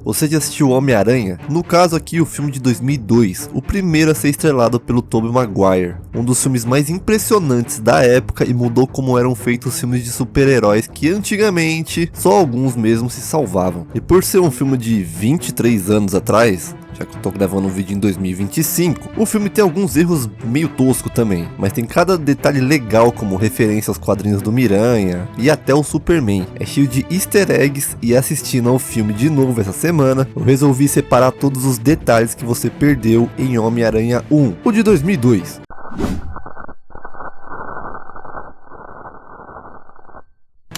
Você já assistiu Homem-Aranha? No caso aqui, o filme de 2002, o primeiro a ser estrelado pelo Tobey Maguire. Um dos filmes mais impressionantes da época e mudou como eram feitos os filmes de super-heróis que antigamente só alguns mesmo se salvavam. E por ser um filme de 23 anos atrás, já que eu tô gravando um vídeo em 2025, o filme tem alguns erros meio tosco também, mas tem cada detalhe legal, como referência aos quadrinhos do Miranha e até o Superman. É cheio de easter eggs e assistindo ao filme de novo essa semana, eu resolvi separar todos os detalhes que você perdeu em Homem-Aranha 1, o de 2002.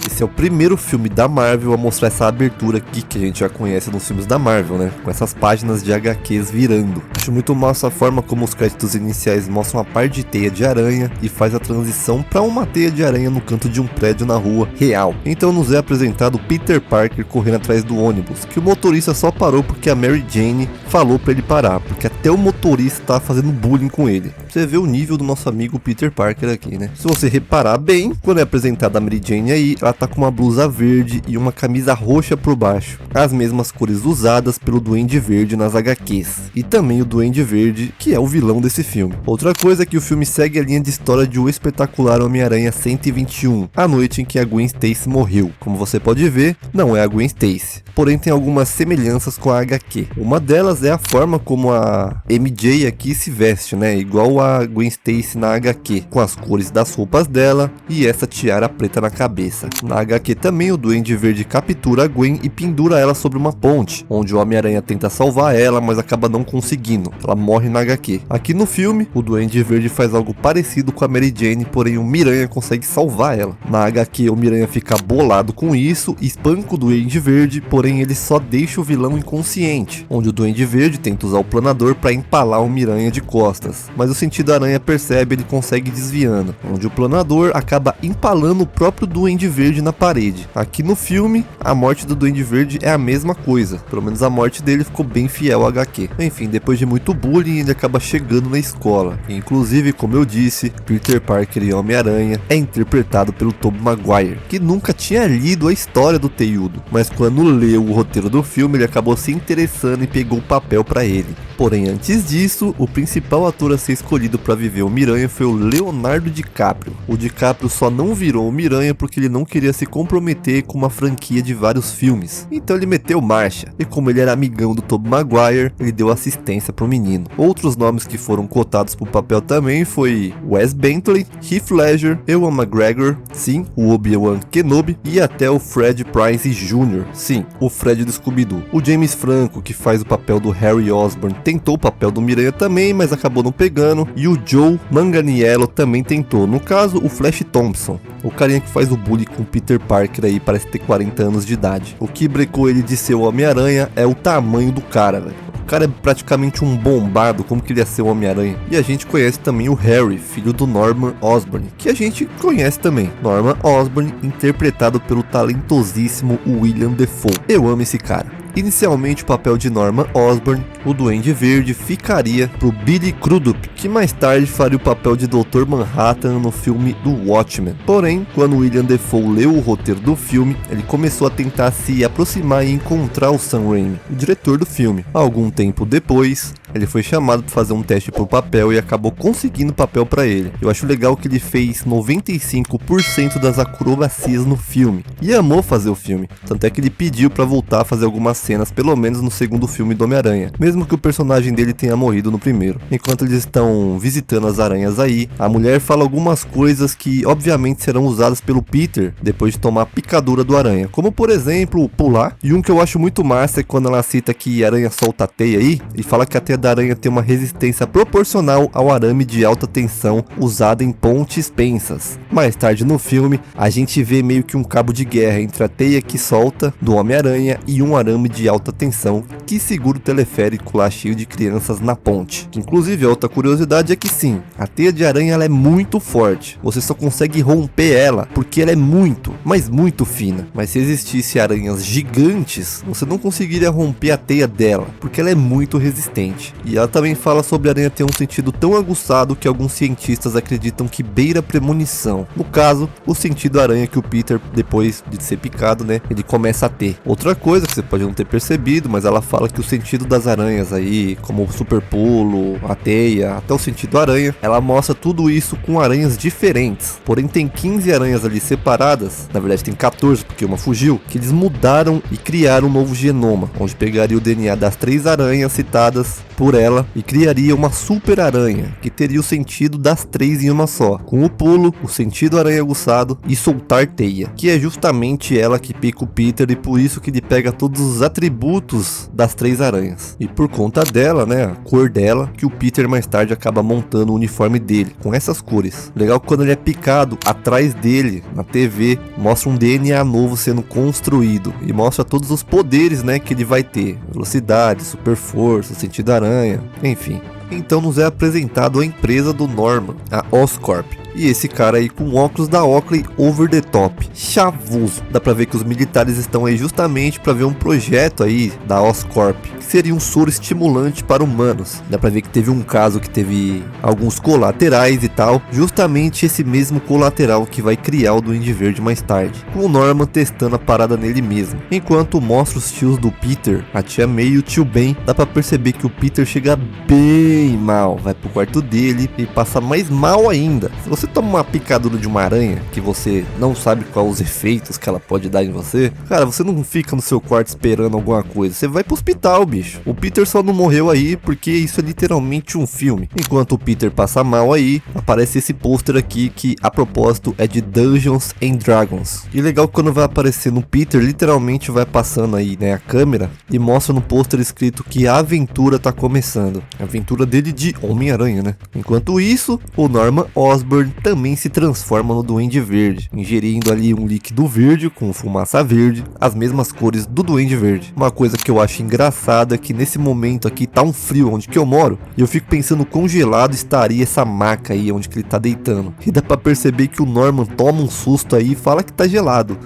Esse é o primeiro filme da Marvel a mostrar essa abertura aqui que a gente já conhece nos filmes da Marvel, né? Com essas páginas de HQs virando. Acho muito massa a forma como os créditos iniciais mostram uma parte de teia de aranha e faz a transição para uma teia de aranha no canto de um prédio na rua real. Então nos é apresentado Peter Parker correndo atrás do ônibus, que o motorista só parou porque a Mary Jane falou para ele parar, porque até o motorista tá fazendo bullying com ele. Você vê o nível do nosso amigo Peter Parker aqui, né? Se você reparar bem, quando é apresentada a Mary Jane aí, ela tá com uma blusa verde e uma camisa roxa por baixo, as mesmas cores usadas pelo Duende Verde nas HQs, e também o Duende Verde, que é o vilão desse filme. Outra coisa é que o filme segue a linha de história de O Espetacular Homem-Aranha 121, a noite em que a Gwen Stacy morreu. Como você pode ver, não é a Gwen Stacy, porém tem algumas semelhanças com a HQ. Uma delas é a forma como a MJ aqui se veste, né, igual a Gwen Stacy na HQ, com as cores das roupas dela e essa tiara preta na cabeça. Na HQ também o Duende Verde captura a Gwen e pendura ela sobre uma ponte, onde o Homem-Aranha tenta salvar ela, mas acaba não conseguindo. Ela morre na HQ. Aqui no filme, o Duende Verde faz algo parecido com a Mary Jane, porém o Miranha consegue salvar ela. Na HQ o Miranha fica bolado com isso, espanca o Duende Verde, porém ele só deixa o vilão inconsciente, onde o Duende Verde tenta usar o planador para empalar o Miranha de costas, mas o Sentido Aranha percebe e ele consegue desviando, onde o planador acaba empalando o próprio Duende Verde na parede. Aqui no filme, a morte do Duende Verde é a mesma coisa, pelo menos a morte dele ficou bem fiel ao HQ. Enfim, depois de muito bullying, ele acaba chegando na escola. E, inclusive, como eu disse, Peter Parker e Homem-Aranha é interpretado pelo Tobey Maguire, que nunca tinha lido a história do Teudo, mas quando leu o roteiro do filme, ele acabou se interessando e pegou o papel para ele. Porém, antes disso, o principal ator a ser escolhido para viver o Miranha foi o Leonardo DiCaprio. O DiCaprio só não virou o Miranha porque ele não queria se comprometer com uma franquia de vários filmes. Então ele meteu marcha, e como ele era amigão do Tobey Maguire, ele deu assistência pro menino. Outros nomes que foram cotados pro papel também foi Wes Bentley, Heath Ledger, Ewan McGregor, sim, o Obi-Wan Kenobi, e até o Fred Prinze Jr., sim, o Fred do Scooby-Doo. O James Franco, que faz o papel do Harry Osborn, tentou o papel do Miranha também, mas acabou não pegando, e o Joe Manganiello também tentou, no caso o Flash Thompson, o carinha que faz o bullying com Peter Parker aí, parece ter 40 anos de idade. O que brecou ele de ser o Homem-Aranha é o tamanho do cara, velho. O cara é praticamente um bombado, como que ele ia ser o Homem-Aranha? E a gente conhece também o Harry, filho do Norman Osborn, que a gente conhece também. Norman Osborn, interpretado pelo talentosíssimo William Dafoe. Eu amo esse cara. Inicialmente o papel de Norman Osborn, o Duende Verde, ficaria pro Billy Crudup, que mais tarde faria o papel de Dr. Manhattan no filme do Watchmen. Porém, quando William Dafoe leu o roteiro do filme, ele começou a tentar se aproximar e encontrar o Sam Raimi, o diretor do filme. Algum tempo depois, ele foi chamado para fazer um teste pro papel e acabou conseguindo o papel para ele. Eu acho legal que ele fez 95% das acrobacias no filme e amou fazer o filme, tanto é que ele pediu para voltar a fazer algumas cenas, pelo menos no segundo filme do Homem-Aranha, mesmo que o personagem dele tenha morrido no primeiro. Enquanto eles estão visitando as aranhas aí, a mulher fala algumas coisas que obviamente serão usadas pelo Peter depois de tomar a picadura do aranha, como por exemplo, pular. E um que eu acho muito massa é quando ela cita que a aranha solta a teia aí, e fala que a teia da aranha tem uma resistência proporcional ao arame de alta tensão usado em pontes pensas. Mais tarde no filme, a gente vê meio que um cabo de guerra entre a teia que solta do Homem-Aranha e um arame de alta tensão que segura o teleférico lá cheio de crianças na ponte. Que, inclusive, a outra curiosidade é que sim, a teia de aranha ela é muito forte. Você só consegue romper ela porque ela é muito, mas muito fina. Mas se existisse aranhas gigantes, você não conseguiria romper a teia dela, porque ela é muito resistente. E ela também fala sobre a aranha ter um sentido tão aguçado que alguns cientistas acreditam que beira a premonição. No caso, o sentido aranha que o Peter, depois de ser picado, né, ele começa a ter. Outra coisa que você pode não ter percebido, mas ela fala que o sentido das aranhas aí, como o super pulo, a teia, até o sentido aranha, ela mostra tudo isso com aranhas diferentes. Porém tem 15 aranhas ali separadas, na verdade tem 14 porque uma fugiu, que eles mudaram e criaram um novo genoma, onde pegaria o DNA das 3 aranhas citadas por ela e criaria uma super aranha, que teria o sentido das 3 em uma só, com o pulo, o sentido aranha aguçado e soltar teia, que é justamente ela que pica o Peter e por isso que ele pega todos os atributos das 3 aranhas. E por conta dela, né, a cor dela, que o Peter mais tarde acaba montando o uniforme dele, com essas cores. Legal que quando ele é picado, atrás dele, na TV, mostra um DNA novo sendo construído e mostra todos os poderes, né, que ele vai ter. Velocidade, super força, sentido aranha, enfim. Então nos é apresentado a empresa do Norman, a Oscorp. E esse cara aí com óculos da Oakley over the top, chavoso. Dá pra ver que os militares estão aí justamente pra ver um projeto aí da Oscorp, que seria um soro estimulante para humanos. Dá pra ver que teve um caso que teve alguns colaterais e tal, justamente esse mesmo colateral que vai criar o Duende Verde mais tarde, com o Norman testando a parada nele mesmo. Enquanto mostra os tios do Peter, a tia May e o tio Ben, dá pra perceber que o Peter chega bem mal, vai pro quarto dele e passa mais mal ainda. Se você toma uma picadura de uma aranha que você não sabe quais os efeitos que ela pode dar em você, cara, você não fica no seu quarto esperando alguma coisa, você vai pro hospital, bicho. O Peter só não morreu aí porque isso é literalmente um filme. Enquanto o Peter passa mal aí, aparece esse pôster aqui que a propósito é de Dungeons and Dragons. E legal que quando vai aparecendo o Peter, literalmente vai passando aí, né, a câmera e mostra no pôster escrito que a aventura tá começando. A aventura dele de Homem-Aranha, né? Enquanto isso, o Norman Osborn também se transforma no Duende Verde, ingerindo ali um líquido verde com fumaça verde, as mesmas cores do Duende Verde. Uma coisa que eu acho engraçada é que nesse momento aqui tá um frio onde que eu moro, e eu fico pensando quão gelado estaria essa maca aí onde que ele tá deitando. E dá pra perceber que o Norman toma um susto aí e fala que tá gelado.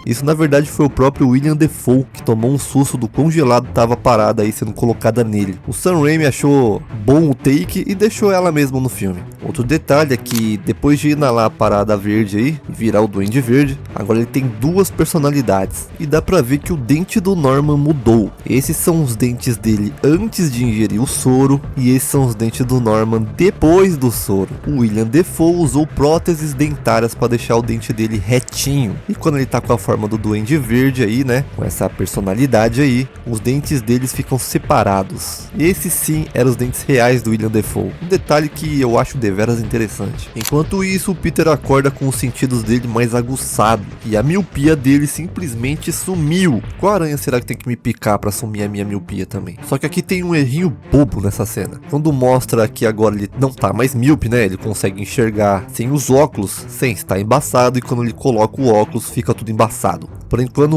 Isso na verdade foi o próprio William Dafoe que tomou um susto do congelado tava parada aí sendo colocada nele. O Sam Raimi achou bom o take e deixou ela mesmo no filme. Outro detalhe é que depois de inalar a parada verde aí e virar o Duende Verde, agora ele tem 2 personalidades. E dá pra ver que o dente do Norman mudou. Esses são os dentes dele antes de ingerir o soro e esses são os dentes do Norman depois do soro. O William Dafoe usou próteses dentárias para deixar o dente dele retinho. E quando ele tá com a forma do Duende Verde aí, né, com essa personalidade aí, os dentes deles ficam separados. Esses sim eram os dentes reais do William Dafoe. Um detalhe que eu acho deveras interessante. Enquanto isso, o Peter acorda com os sentidos dele mais aguçados e a miopia dele simplesmente sumiu. Qual aranha será que tem que me picar pra sumir a minha miopia também? Só que aqui tem um errinho bobo nessa cena. Quando mostra que agora ele não tá mais míope, né, ele consegue enxergar sem os óculos, sem estar embaçado, e quando ele coloca o óculos fica tudo embaçado. Porém, quando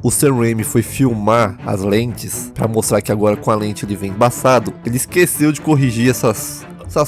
o Sam Raimi foi filmar as lentes, para mostrar que agora com a lente ele vem embaçado, ele esqueceu de corrigir essas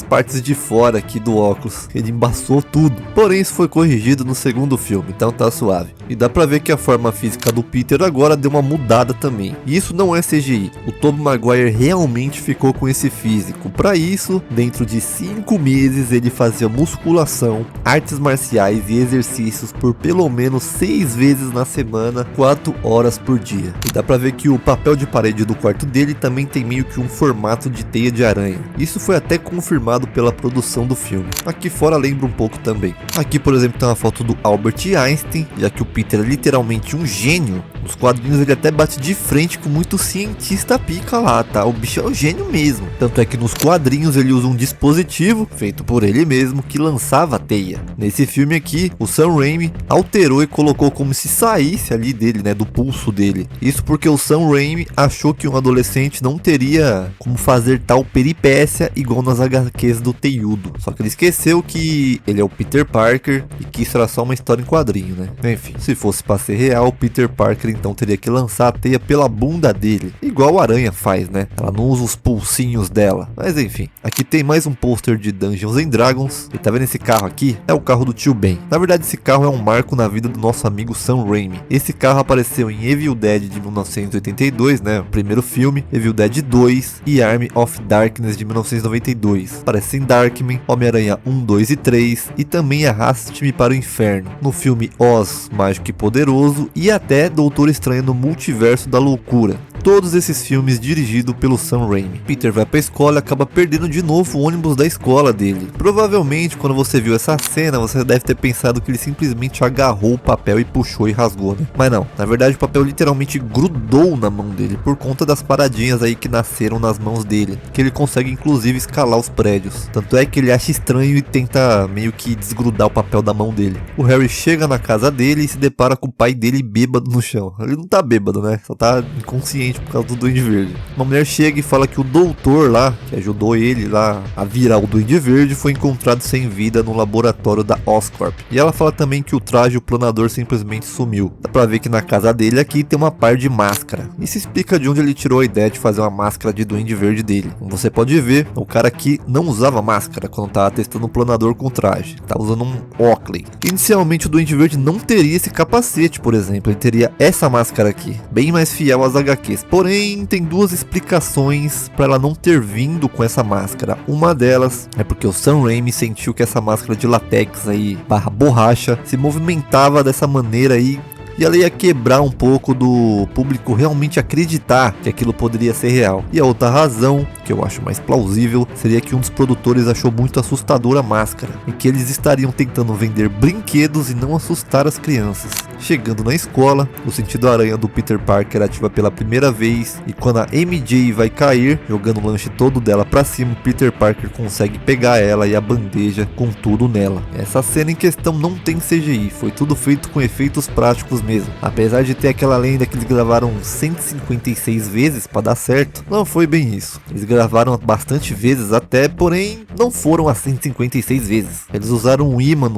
partes de fora aqui do óculos. Ele embaçou tudo. Porém, isso foi corrigido no segundo filme, então tá suave. E dá pra ver que a forma física do Peter agora deu uma mudada também. E isso não é CGI. O Tobey Maguire realmente ficou com esse físico. Para isso, dentro de 5 meses, ele fazia musculação, artes marciais e exercícios por pelo menos 6 vezes na semana, 4 horas por dia. E dá pra ver que o papel de parede do quarto dele também tem meio que um formato de teia de aranha. Isso foi até confirmado pela produção do filme. Aqui fora lembra um pouco também. Aqui, por exemplo, tem uma foto do Albert Einstein, já que o Peter é literalmente um gênio. Nos quadrinhos ele até bate de frente com muito cientista pica lá, tá? O bicho é um gênio mesmo. Tanto é que nos quadrinhos ele usa um dispositivo feito por ele mesmo que lançava a teia. Nesse filme aqui, o Sam Raimi alterou e colocou como se saísse ali dele, né? Do pulso dele. Isso porque o Sam Raimi achou que um adolescente não teria como fazer tal peripécia igual nas HQs do Teiudo. Só que ele esqueceu que ele é o Peter Parker e que isso era só uma história em quadrinho, né? Enfim, se fosse pra ser real, o Peter Parker então teria que lançar a teia pela bunda dele, igual a aranha faz, né? Ela não usa os pulsinhos dela. Mas enfim, aqui tem mais um pôster de Dungeons and Dragons. E tá vendo esse carro aqui? É o carro do tio Ben. Na verdade, esse carro é um marco na vida do nosso amigo Sam Raimi. Esse carro apareceu em Evil Dead de 1982, né? O primeiro filme, Evil Dead 2 e Army of Darkness de 1992. Aparece em Darkman, Homem-Aranha 1, 2 e 3 e também Arraste-me para o Inferno, no filme Oz, Mágico e Poderoso e até Doutor Estranho no Multiverso da Loucura. Todos esses filmes dirigidos pelo Sam Raimi. Peter vai pra escola e acaba perdendo de novo o ônibus da escola dele. Provavelmente, quando você viu essa cena, você deve ter pensado que ele simplesmente agarrou o papel e puxou e rasgou, né? Mas não, na verdade o papel literalmente grudou na mão dele, por conta das paradinhas aí que nasceram nas mãos dele, que ele consegue inclusive escalar os prédios. Tanto é que ele acha estranho e tenta meio que desgrudar o papel da mão dele. O Harry chega na casa dele e se depara com o pai dele bêbado no chão. Ele não tá bêbado, né? Só tá inconsciente por causa do Duende Verde. Uma mulher chega e fala que o doutor lá, que ajudou ele lá a virar o Duende Verde, foi encontrado sem vida no laboratório da Oscorp. E ela fala também que o traje e o planador simplesmente sumiu. Dá pra ver que na casa dele aqui tem uma par de máscara. Isso explica de onde ele tirou a ideia de fazer uma máscara de Duende Verde dele. Como você pode ver, o cara aqui não usava máscara quando tava testando o planador com o traje. Tava usando um Oakley. Inicialmente o Duende Verde não teria esse capacete, por exemplo. Ele teria essa máscara aqui, bem mais fiel às HQs. Porém, tem duas explicações para ela não ter vindo com essa máscara. Uma delas é porque o Sam Raimi sentiu que essa máscara de latex aí, barra borracha, se movimentava dessa maneira aí, e ela ia quebrar um pouco do público realmente acreditar que aquilo poderia ser real. E a outra razão, que eu acho mais plausível, seria que um dos produtores achou muito assustadora a máscara, e que eles estariam tentando vender brinquedos e não assustar as crianças. Chegando na escola, o sentido aranha do Peter Parker ativa pela primeira vez, e quando a MJ vai cair, jogando o lanche todo dela pra cima, o Peter Parker consegue pegar ela e a bandeja com tudo nela. Essa cena em questão não tem CGI, foi tudo feito com efeitos práticos mesmo. Apesar de ter aquela lenda que eles gravaram 156 vezes para dar certo, não foi bem isso. Eles gravaram bastante vezes até, porém não foram as 156 vezes. Eles usaram um imã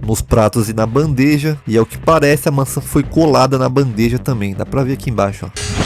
nos pratos e na bandeja, e ao que parece a maçã foi colada na bandeja também. Dá pra ver aqui embaixo, ó.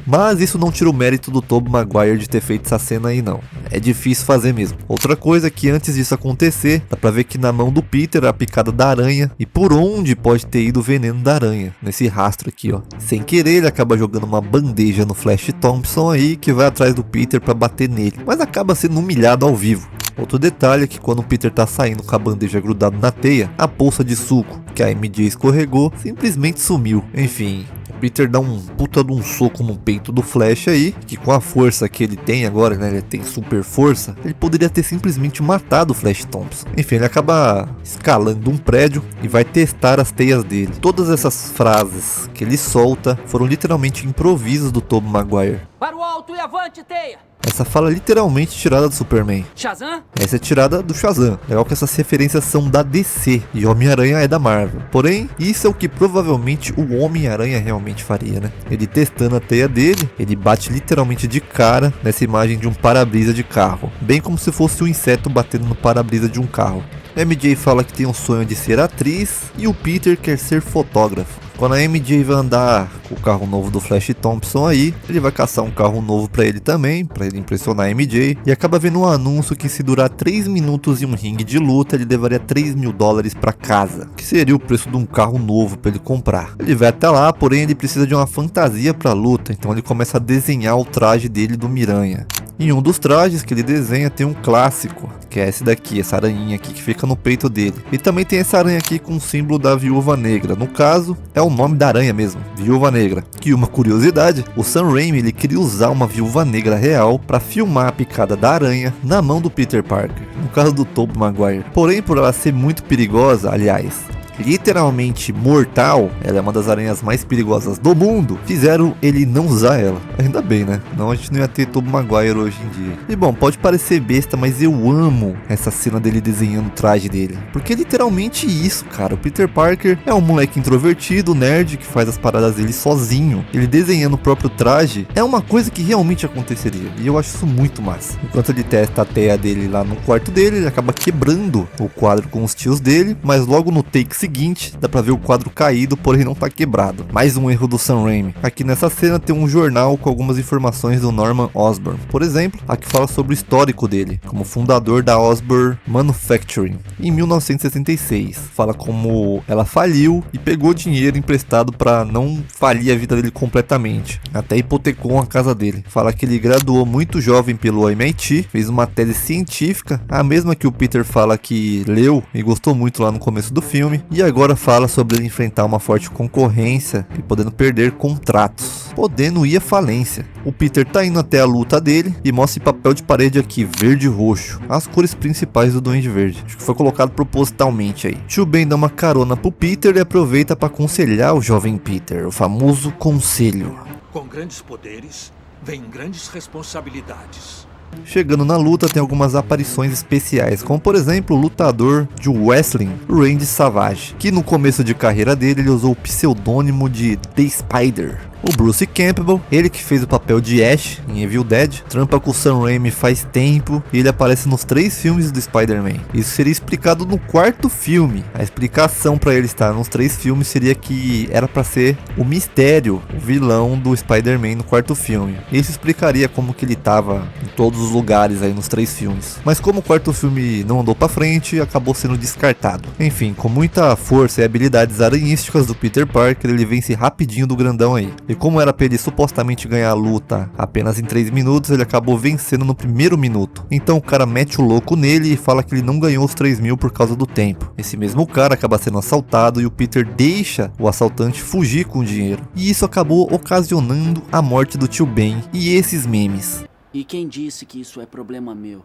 Mas isso não tira o mérito do Tobey Maguire de ter feito essa cena aí não. É difícil fazer mesmo. Outra coisa é que antes disso acontecer, dá pra ver que na mão do Peter a picada da aranha, e por onde pode ter ido o veneno da aranha, nesse rastro aqui, ó. Sem querer ele acaba jogando uma bandeja no Flash Thompson aí, que vai atrás do Peter pra bater nele, mas acaba sendo humilhado ao vivo. Outro detalhe é que quando o Peter tá saindo com a bandeja grudada na teia, a bolsa de suco que a MJ escorregou simplesmente sumiu. Enfim, o Peter dá um puta de um soco no peito do Flash aí, que com a força que ele tem agora, né, ele tem super força, ele poderia ter simplesmente matado o Flash Thompson. Enfim, ele acaba escalando um prédio e vai testar as teias dele. Todas essas frases que ele solta foram literalmente improvisos do Tobey Maguire. Para o alto e avante, teia! Essa fala é literalmente tirada do Superman. Shazam? Essa é tirada do Shazam. Legal que essas referências são da DC e Homem-Aranha é da Marvel. Porém, isso é o que provavelmente o Homem-Aranha realmente faria, né? Ele testando a teia dele, ele bate literalmente de cara nessa imagem de um para-brisa de carro. Bem como se fosse um inseto batendo no para-brisa de um carro. MJ fala que tem um sonho de ser atriz e o Peter quer ser fotógrafo. Quando a MJ vai andar com o carro novo do Flash Thompson aí, ele vai caçar um carro novo pra ele também, pra ele impressionar a MJ, e acaba vendo um anúncio que se durar 3 minutos em um ringue de luta, ele levaria $3.000 pra casa, que seria o preço de um carro novo pra ele comprar. Ele vai até lá, porém ele precisa de uma fantasia pra luta, então ele começa a desenhar o traje dele do Miranha. Em um dos trajes que ele desenha tem um clássico, que é esse daqui, essa aranha aqui que fica no peito dele. E também tem essa aranha aqui com o símbolo da Viúva Negra. No caso, é o nome da aranha mesmo, Viúva Negra. Que uma curiosidade, o Sam Raimi ele queria usar uma Viúva Negra real para filmar a picada da aranha na mão do Peter Parker, no caso do Tobey Maguire. Porém, por ela ser muito perigosa, aliás, literalmente mortal, ela é uma das aranhas mais perigosas do mundo, fizeram ele não usar ela. Ainda bem, né? Não, a gente não ia ter Tobey Maguire hoje em dia. E bom, pode parecer besta, mas eu amo essa cena dele desenhando o traje dele, porque é literalmente isso, cara. O Peter Parker é um moleque introvertido, nerd, que faz as paradas dele sozinho. Ele desenhando o próprio traje é uma coisa que realmente aconteceria, e eu acho isso muito massa. Enquanto ele testa a teia dele lá no quarto dele, ele acaba quebrando o quadro com os tios dele, mas logo no take seguinte dá pra ver o quadro caído, porém não tá quebrado. Mais um erro do Sam Raimi. Aqui nessa cena tem um jornal com algumas informações do Norman Osborn. Por exemplo, a que fala sobre o histórico dele, como fundador da Osborn Manufacturing, em 1966. Fala como ela faliu e pegou dinheiro emprestado para não falir a vida dele completamente. Até hipotecou a casa dele. Fala que ele graduou muito jovem pelo MIT, fez uma tese científica, a mesma que o Peter fala que leu e gostou muito lá no começo do filme, e agora fala sobre ele enfrentar uma forte concorrência e podendo perder contratos, podendo ir à falência. O Peter tá indo até a luta dele e mostra esse papel de parede aqui, verde e roxo, as cores principais do Duende Verde. Acho que foi colocado propositalmente aí. Tio Ben dá uma carona pro Peter e aproveita para aconselhar o jovem Peter, o famoso conselho. Com grandes poderes, vem grandes responsabilidades. Chegando na luta tem algumas aparições especiais, como por exemplo o lutador de wrestling, Randy Savage, que no começo de carreira dele ele usou o pseudônimo de The Spider. O Bruce Campbell, ele que fez o papel de Ash em Evil Dead, trampa com o Sam Raimi faz tempo e ele aparece nos 3 filmes do Spider-Man. Isso seria explicado no 4º filme. A explicação para ele estar nos 3 filmes seria que era para ser o Mistério, o vilão do Spider-Man no 4º filme. Isso explicaria como que ele tava em todos os lugares aí nos 3 filmes. Mas como o 4º filme não andou para frente, acabou sendo descartado. Enfim, com muita força e habilidades aranhísticas do Peter Parker, ele vence rapidinho do grandão aí. E como era pra ele supostamente ganhar a luta apenas em 3 minutos, ele acabou vencendo no 1º minuto. Então o cara mete o louco nele e fala que ele não ganhou os 3 mil por causa do tempo. Esse mesmo cara acaba sendo assaltado e o Peter deixa o assaltante fugir com o dinheiro. E isso acabou ocasionando a morte do tio Ben e esses memes. E quem disse que isso é problema meu?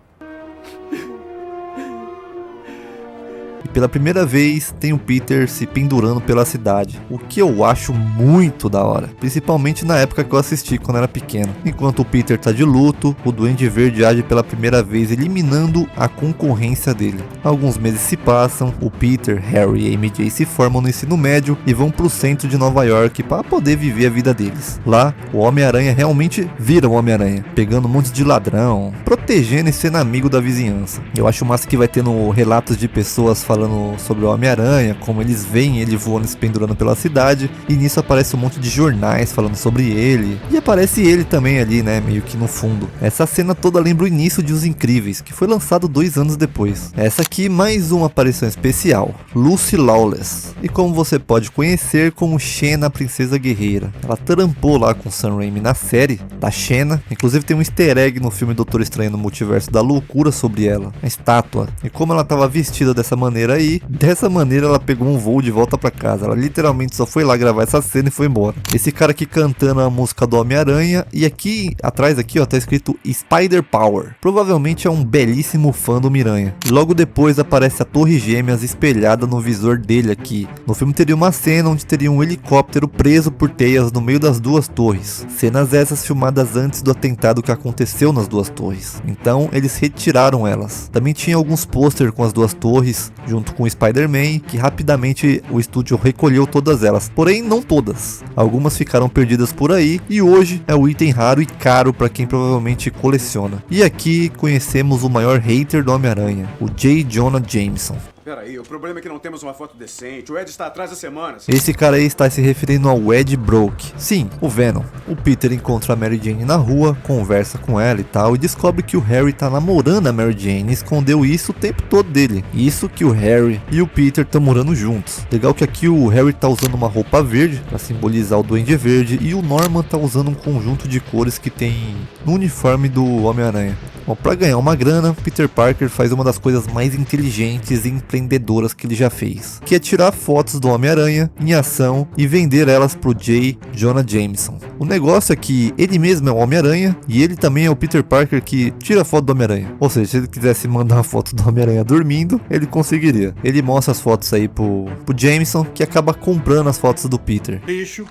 E pela primeira vez tem o Peter se pendurando pela cidade, o que eu acho muito da hora, principalmente na época que eu assisti quando era pequeno. Enquanto o Peter tá de luto, o Duende Verde age pela primeira vez eliminando a concorrência dele. Alguns meses se passam, o Peter, Harry e MJ se formam no ensino médio e vão pro centro de Nova York para poder viver a vida deles. Lá, o Homem-Aranha realmente vira o Homem-Aranha, pegando um monte de ladrão, protegendo e sendo amigo da vizinhança. Eu acho massa que vai tendo relatos de pessoas falando sobre o Homem-Aranha, como eles veem ele voando e se pendurando pela cidade, e nisso aparece um monte de jornais falando sobre ele, e aparece ele também ali, né, meio que no fundo. Essa cena toda lembra o início de Os Incríveis, que foi lançado 2 anos depois. Essa aqui, mais uma aparição especial, Lucy Lawless, e como você pode conhecer como Xena, a Princesa Guerreira. Ela trampou lá com Sam Raimi na série da Xena, inclusive tem um easter egg no filme Doutor Estranho no Multiverso da Loucura sobre ela, a estátua, e como ela estava vestida dessa maneira aí, dessa maneira ela pegou um voo de volta pra casa. Ela literalmente só foi lá gravar essa cena e foi embora. Esse cara aqui cantando a música do Homem-Aranha, e aqui atrás aqui ó, tá escrito Spider Power. Provavelmente é um belíssimo fã do Miranha. E logo depois aparece a Torre Gêmeas espelhada no visor dele aqui. No filme teria uma cena onde teria um helicóptero preso por teias no meio das 2 torres. Cenas essas filmadas antes do atentado que aconteceu nas 2 torres. Então eles retiraram elas. Também tinha alguns pôster com as 2 torres junto com o Spider-Man, que rapidamente o estúdio recolheu todas elas, porém não todas. Algumas ficaram perdidas por aí e hoje é o item raro e caro para quem provavelmente coleciona. E aqui conhecemos o maior hater do Homem-Aranha, o J. Jonah Jameson. Peraí, o problema é que não temos uma foto decente. O Ed está atrás há semanas. Esse cara aí está se referindo ao Ed Brock. Sim, o Venom. O Peter encontra a Mary Jane na rua, conversa com ela e tal, e descobre que o Harry tá namorando a Mary Jane e escondeu isso o tempo todo dele. Isso que o Harry e o Peter estão morando juntos. Legal que aqui o Harry tá usando uma roupa verde para simbolizar o Duende Verde e o Norman tá usando um conjunto de cores que tem no uniforme do Homem-Aranha. Bom, para ganhar uma grana, Peter Parker faz uma das coisas mais inteligentes e empreendedoras empreendedoras que ele já fez, que é tirar fotos do Homem-Aranha em ação e vender elas pro J. Jonah Jameson. O negócio é que ele mesmo é o Homem-Aranha e ele também é o Peter Parker que tira foto do Homem-Aranha. Ou seja, se ele quisesse mandar uma foto do Homem-Aranha dormindo, ele conseguiria. Ele mostra as fotos aí pro Jameson, que acaba comprando as fotos do Peter. Lixo,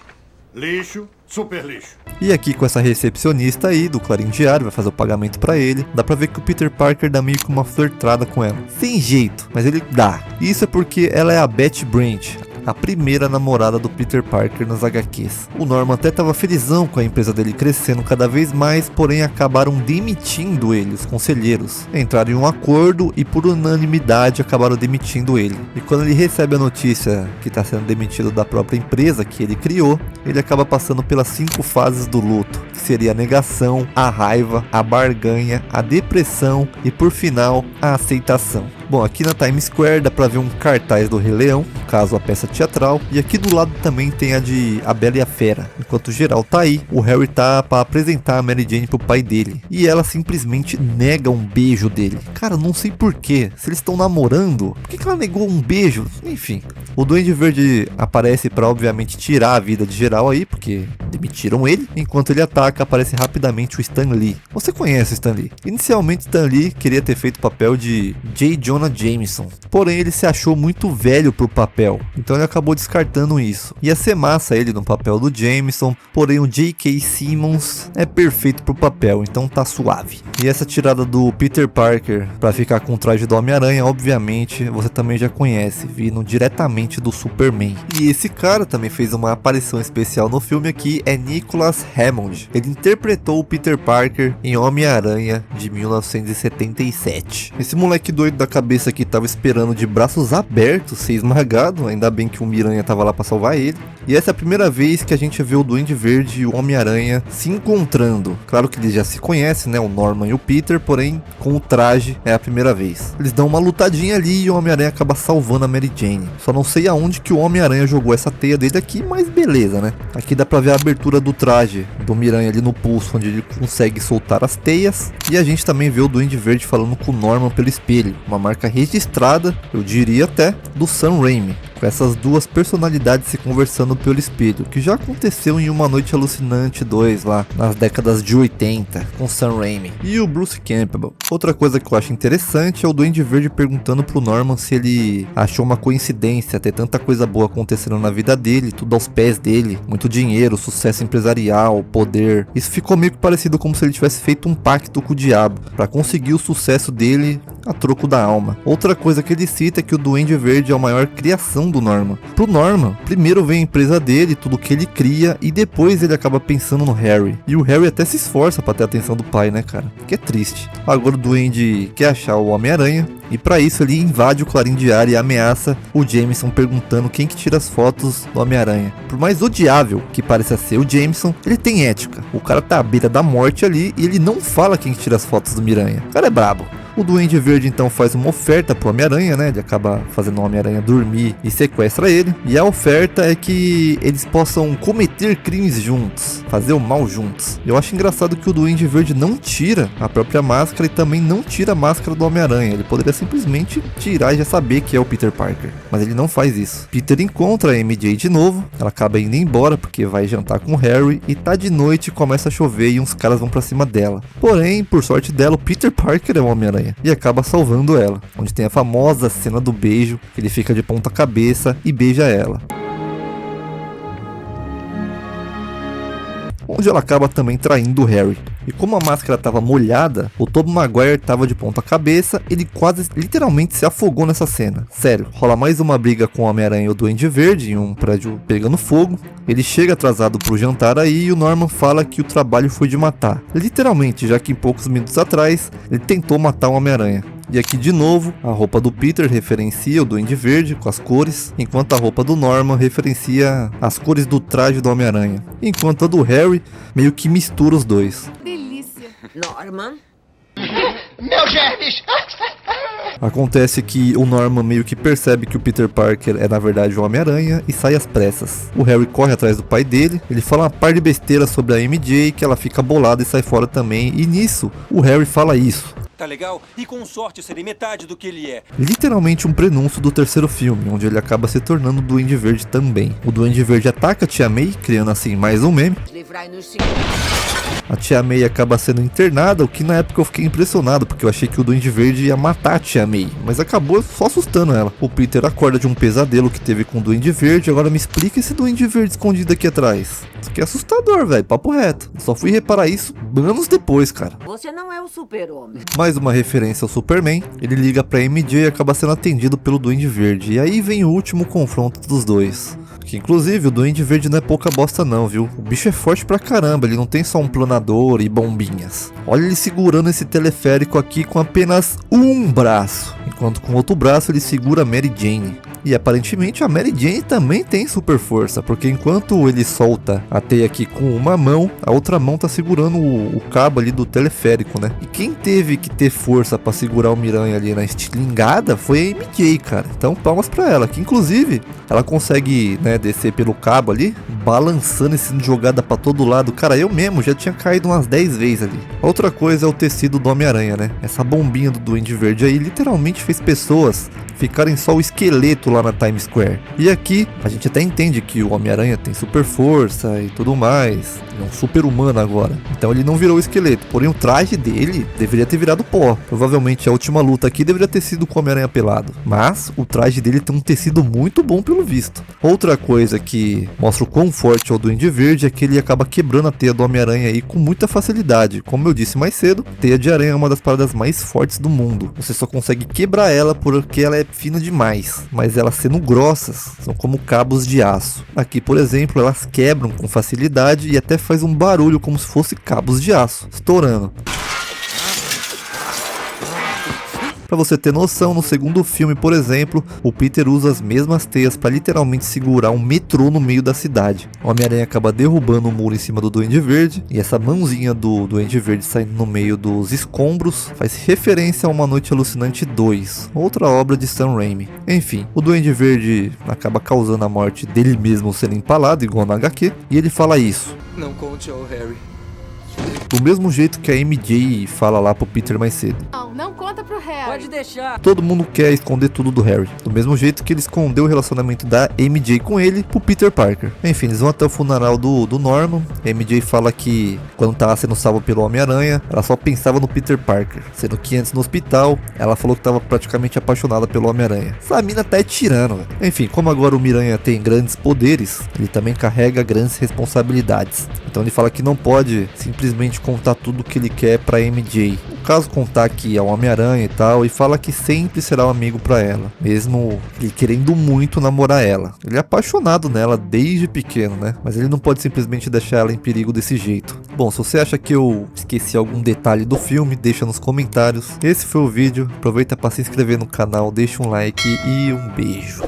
lixo, super lixo. E aqui com essa recepcionista aí do Clarim Diário, vai fazer o pagamento pra ele, dá pra ver que o Peter Parker dá meio que uma flertada com ela. Sem jeito, mas ele dá. E isso é porque ela é a Betty Brant, a primeira namorada do Peter Parker nas HQs. O Norman até estava felizão com a empresa dele crescendo cada vez mais, porém acabaram demitindo ele, os conselheiros. Entraram em um acordo e por unanimidade acabaram demitindo ele. E quando ele recebe a notícia que está sendo demitido da própria empresa que ele criou, ele acaba passando pelas 5 fases do luto, que seria a negação, a raiva, a barganha, a depressão e por final, a aceitação. Bom, aqui na Times Square dá pra ver um cartaz do Rei Leão, caso a peça teatral, e aqui do lado também tem a de A Bela e a Fera. Enquanto o geral tá aí, o Harry tá pra apresentar a Mary Jane pro pai dele, e ela simplesmente nega um beijo dele. Cara, não sei porquê, se eles estão namorando, por que ela negou um beijo? Enfim, o Duende Verde aparece pra obviamente tirar a vida de geral aí, porque demitiram ele. Enquanto ele ataca, aparece rapidamente o Stan Lee. Você conhece o Stan Lee? Inicialmente Stan Lee queria ter feito o papel de J. Jonah Jameson, porém ele se achou muito velho pro papel, então ele acabou descartando isso. Ia ser massa ele no papel do Jameson, porém o J.K. Simmons é perfeito pro papel, então tá suave. E essa tirada do Peter Parker pra ficar com o traje do Homem-Aranha, obviamente você também já conhece, vindo diretamente do Superman. E esse cara também fez uma aparição especial no filme aqui, é Nicholas Hammond. Ele interpretou o Peter Parker em Homem-Aranha de 1977. Esse moleque doido da cabeça aqui tava esperando de braços abertos ser esmagado, ainda bem que o Miranha tava lá pra salvar ele. E essa é a primeira vez que a gente vê o Duende Verde e o Homem-Aranha se encontrando. Claro que eles já se conhecem, né, o Norman e o Peter, porém com o traje é a primeira vez. Eles dão uma lutadinha ali e o Homem-Aranha acaba salvando a Mary Jane. Só não sei aonde que o Homem-Aranha jogou essa teia dele aqui, mas beleza, né? Aqui dá pra ver a abertura do traje do Miranha ali no pulso, onde ele consegue soltar as teias. E a gente também vê o Duende Verde falando com o Norman pelo espelho, uma marca registrada, eu diria até, do Sam Raimi, com essas duas personalidades se conversando pelo espelho, que já aconteceu em Uma Noite Alucinante 2 lá, nas décadas de 80, com Sam Raimi e o Bruce Campbell. Outra coisa que eu acho interessante é o Duende Verde perguntando pro Norman se ele achou uma coincidência ter tanta coisa boa acontecendo na vida dele, tudo aos pés dele, muito dinheiro, sucesso empresarial, poder. Isso ficou meio que parecido como se ele tivesse feito um pacto com o diabo, para conseguir o sucesso dele a troco da alma. Outra coisa que ele cita é que o Duende Verde é a maior criação do Norman. Pro Norman, primeiro vem a empresa dele, tudo que ele cria, e depois ele acaba pensando no Harry. E o Harry até se esforça pra ter a atenção do pai, né, cara? Que é triste. Agora o Duende quer achar o Homem-Aranha, e pra isso ele invade o Clarim Diário e ameaça o Jameson perguntando quem que tira as fotos do Homem-Aranha. Por mais odiável que pareça ser o Jameson, ele tem ética. O cara tá à beira da morte ali e ele não fala quem que tira as fotos do Miranha. O cara é brabo. O Duende Verde então faz uma oferta pro Homem-Aranha, né? Ele acaba fazendo o Homem-Aranha dormir e sequestra ele. E a oferta é que eles possam cometer crimes juntos, fazer o mal juntos. Eu acho engraçado que o Duende Verde não tira a própria máscara e também não tira a máscara do Homem-Aranha. Ele poderia simplesmente tirar e já saber que é o Peter Parker, mas ele não faz isso. Peter encontra a MJ de novo, ela acaba indo embora porque vai jantar com o Harry e tá de noite, começa a chover e uns caras vão pra cima dela. Porém, por sorte dela, o Peter Parker é o Homem-Aranha e acaba salvando ela, onde tem a famosa cena do beijo, que ele fica de ponta cabeça e beija ela, onde ela acaba também traindo o Harry. E como a máscara estava molhada, o Tobey Maguire estava de ponta cabeça, ele quase literalmente se afogou nessa cena. Sério, rola mais uma briga com o Homem-Aranha e o Duende Verde em um prédio pegando fogo. Ele chega atrasado pro jantar aí e o Norman fala que o trabalho foi de matar. Literalmente, já que em poucos minutos atrás, ele tentou matar o Homem-Aranha. E aqui de novo, a roupa do Peter referencia o Duende Verde com as cores, enquanto a roupa do Norman referencia as cores do traje do Homem-Aranha. Enquanto a do Harry meio que mistura os dois. Delícia. Norman? Meu germes! Acontece que o Norman meio que percebe que o Peter Parker é na verdade o Homem-Aranha e sai às pressas. O Harry corre atrás do pai dele, ele fala uma par de besteira sobre a MJ, que ela fica bolada e sai fora também, e nisso o Harry fala isso: Tá legal? E com sorte serei metade do que ele é. Literalmente um prenúncio do terceiro filme, onde ele acaba se tornando o Duende Verde também. O Duende Verde ataca a Tia May, criando assim mais um meme. A Tia May acaba sendo internada, o que na época eu fiquei impressionado, porque eu achei que o Duende Verde ia matar a Tia May, mas acabou só assustando ela. O Peter acorda de um pesadelo que teve com o Duende Verde. Agora me explica esse Duende Verde escondido aqui atrás. Isso aqui é assustador, velho, papo reto. Só fui reparar isso anos depois, cara. Você não é o super-homem. Mais uma referência ao Superman. Ele liga pra MJ e acaba sendo atendido pelo Duende Verde. E aí vem o último confronto dos dois. Que inclusive o Duende Verde não é pouca bosta não, viu? O bicho é forte pra caramba, ele não tem só um planador e bombinhas. Olha ele segurando esse teleférico aqui com apenas um braço, enquanto com o outro braço ele segura a Mary Jane. E aparentemente a Mary Jane também tem super força, porque enquanto ele solta a teia aqui com uma mão, a outra mão tá segurando o cabo ali do teleférico, né? E quem teve que ter força pra segurar o Miranha ali na estilingada foi a MJ, cara. Então palmas pra ela, que inclusive ela consegue, né, descer pelo cabo ali, balançando e sendo jogada pra todo lado. Cara, eu mesmo já tinha caído umas 10 vezes ali. Outra coisa é o tecido do Homem-Aranha, né? Essa bombinha do Duende Verde aí literalmente fez pessoas ficarem só o esqueleto lá na Times Square. E aqui a gente até entende que o Homem-Aranha tem super força e tudo mais. Ele é um super humano agora. Então ele não virou o esqueleto. Porém o traje dele deveria ter virado pó. Provavelmente a última luta aqui deveria ter sido com o Homem-Aranha pelado. Mas o traje dele tem um tecido muito bom pelo visto. Outra coisa que mostra o quão forte é o Duende Verde é que ele acaba quebrando a teia do Homem-Aranha aí com muita facilidade. Como eu disse mais cedo, teia de aranha é uma das paradas mais fortes do mundo. Você só consegue quebrar ela porque ela é fina demais, mas elas sendo grossas, são como cabos de aço. Aqui, por exemplo, elas quebram com facilidade e até faz um barulho como se fosse cabos de aço, estourando. Pra você ter noção, no segundo filme, por exemplo, o Peter usa as mesmas teias para literalmente segurar um metrô no meio da cidade. O Homem-Aranha acaba derrubando o muro em cima do Duende Verde, e essa mãozinha do Duende Verde saindo no meio dos escombros faz referência a Uma Noite Alucinante 2, outra obra de Sam Raimi. Enfim, o Duende Verde acaba causando a morte dele mesmo sendo empalado, igual na HQ, e ele fala isso: Não conte ao Harry. do mesmo jeito que a MJ fala lá pro Peter mais cedo. Não conta pro Harry. Pode deixar. Todo mundo quer esconder tudo do Harry, do mesmo jeito que ele escondeu o relacionamento da MJ com ele pro Peter Parker. Enfim, eles vão até o funeral do Norman. A MJ fala que quando tava sendo salva pelo Homem-Aranha, ela só pensava no Peter Parker, sendo que antes no hospital, ela falou que tava praticamente apaixonada pelo Homem-Aranha. Essa mina tá tirando, velho. Enfim, como agora o Miranha tem grandes poderes, ele também carrega grandes responsabilidades. Então ele fala que não pode simplesmente contar tudo que ele quer pra MJ. No caso, contar que é o Homem-Aranha e tal, e fala que sempre será um amigo pra ela, mesmo ele querendo muito namorar ela. Ele é apaixonado nela desde pequeno, né? Mas ele não pode simplesmente deixar ela em perigo desse jeito. Bom, se você acha que eu esqueci algum detalhe do filme, deixa nos comentários. Esse foi o vídeo, aproveita para se inscrever no canal, deixa um like e um beijo.